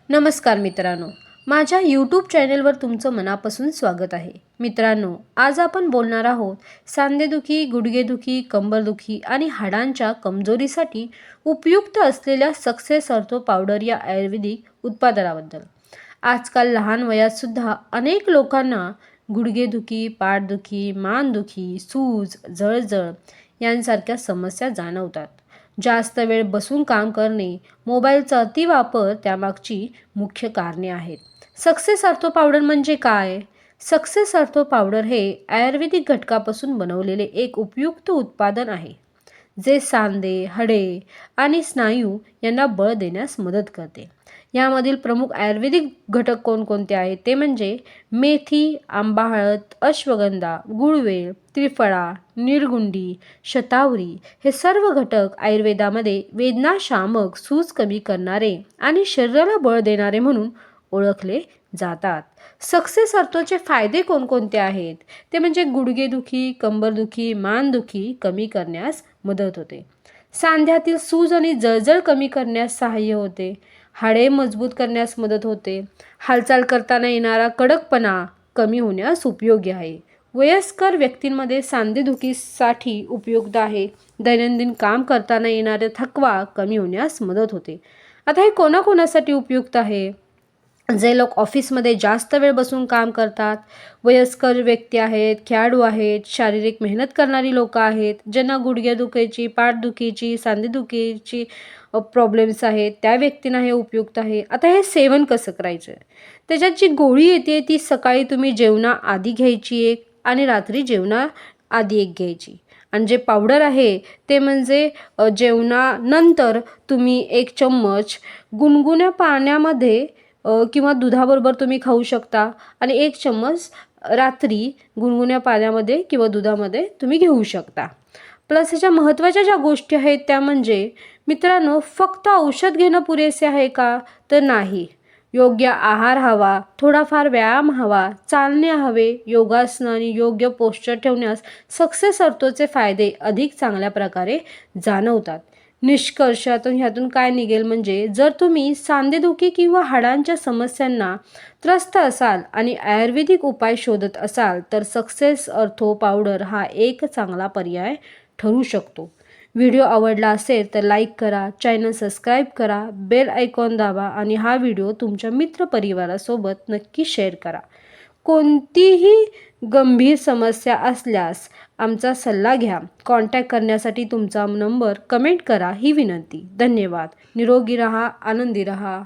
नमस्कार मित्रांनो, माझ्या यूट्यूब चॅनेलवर तुमचं मनापासून स्वागत आहे. मित्रांनो, आज आपण बोलणार आहोत सांधेदुखी, गुडघेदुखी, कंबरदुखी आणि हाडांच्या कमजोरीसाठी उपयुक्त असलेल्या सक्सेस ऑर्थो पावडर या आयुर्वेदिक उत्पादनाबद्दल. आजकाल लहान वयात सुद्धा अनेक लोकांना गुडघेदुखी, पाठदुखी, मानदुखी, सूज, जळजळ यांसारख्या समस्या जाणवतात. जास्त वेळ बसून काम करणे, मोबाईलचा अतिवापर त्यामागची मुख्य कारणे आहेत. सक्सेस ऑर्थो पावडर म्हणजे काय? सक्सेस ऑर्थो पावडर हे आयुर्वेदिक घटकापासून बनवलेले एक उपयुक्त उत्पादन आहे, जे सांधे, हाडे आणि स्नायू यांना बळ देण्यास मदत करते. यामधील प्रमुख आयुर्वेदिक घटक कोणकोणते आहेत ते म्हणजे मेथी, आंबा हळद, अश्वगंधा, गुळवेल, त्रिफळा, निरगुंडी, शतावरी हे सर्व घटक आयुर्वेदामध्ये वेदनाशामक, सूज कमी करणारे आणि शरीराला बळ देणारे म्हणून ओळखले जातात. सक्सेस ऑर्थोचे फायदे कोणकोणते आहेत ते म्हणजे गुडघेदुखी, कंबरदुखी, मानदुखी कमी करण्यास मदत होते. सांध्यातील सूज आणि जळजळ कमी करण्यास सहाय्य होते. हाडे मजबूत करण्यास मदत होते. हालचाल करताना येणारा कडकपणा कमी होण्यास उपयोगी आहे. वयस्कर व्यक्तींमध्ये सांधेदुखीसाठी उपयुक्त आहे. दैनंदिन काम करताना येणारा थकवा कमी होण्यास मदत होते. आता हे कोणाकोणासाठी उपयुक्त आहे? जे लोक ऑफिसमध्ये जास्त वेळ बसून काम करतात, वयस्कर व्यक्ती आहेत, खेळाडू आहेत, शारीरिक मेहनत करणारी लोकं आहेत, ज्यांना गुडघेदुखीची, पाठदुखीची, सांधेदुखीची प्रॉब्लेम्स आहेत, त्या व्यक्तींना हे उपयुक्त आहे. आता हे सेवन कसं करायचं? त्याच्यात जी गोळी येते ती सकाळी तुम्ही जेवणाआधी घ्यायची एक आणि रात्री जेवणाआधी एक घ्यायची. आणि जे पावडर आहे ते म्हणजे जेवणानंतर तुम्ही 1 चम्मच गुणगुण्या पाण्यामध्ये किंवा दुधाबरोबर तुम्ही खाऊ शकता आणि 1 चम्मच रात्री गुणगुण्या पाण्यामध्ये किंवा दुधामध्ये तुम्ही घेऊ शकता. प्लस ह्याच्या महत्त्वाच्या ज्या गोष्टी आहेत त्या म्हणजे मित्रांनो, फक्त औषध घेणं पुरेसे आहे का? तर नाही. योग्य आहार हवा, थोडाफार व्यायाम हवा, चालणे हवे, योगासनं आणि योग्य पोश्चर ठेवण्यास सक्सेस ऑर्थोचे फायदे अधिक चांगल्या प्रकारे जाणवतात. निष्कर्षातून ह्यातून काय निघेल म्हणजे जर तुम्ही सांधेदुखी किंवा हाडांच्या समस्यांना त्रस्त असाल आणि आयुर्वेदिक उपाय शोधत असाल तर सक्सेस ऑर्थो पावडर हा एक चांगला पर्याय ठरू शकतो. व्हिडिओ आवडला असेल तर लाईक करा, चॅनल सबस्क्राईब करा, बेल आयकॉन दाबा आणि हा व्हिडिओ तुमच्या मित्रपरिवारासोबत नक्की शेअर करा. कोणतीही गंभीर समस्या असल्यास आमचा सल्ला घ्या. कॉन्टॅक्ट करण्यासाठी तुमचा नंबर कमेंट करा ही विनंती. धन्यवाद. निरोगी रहा, आनंदी रहा.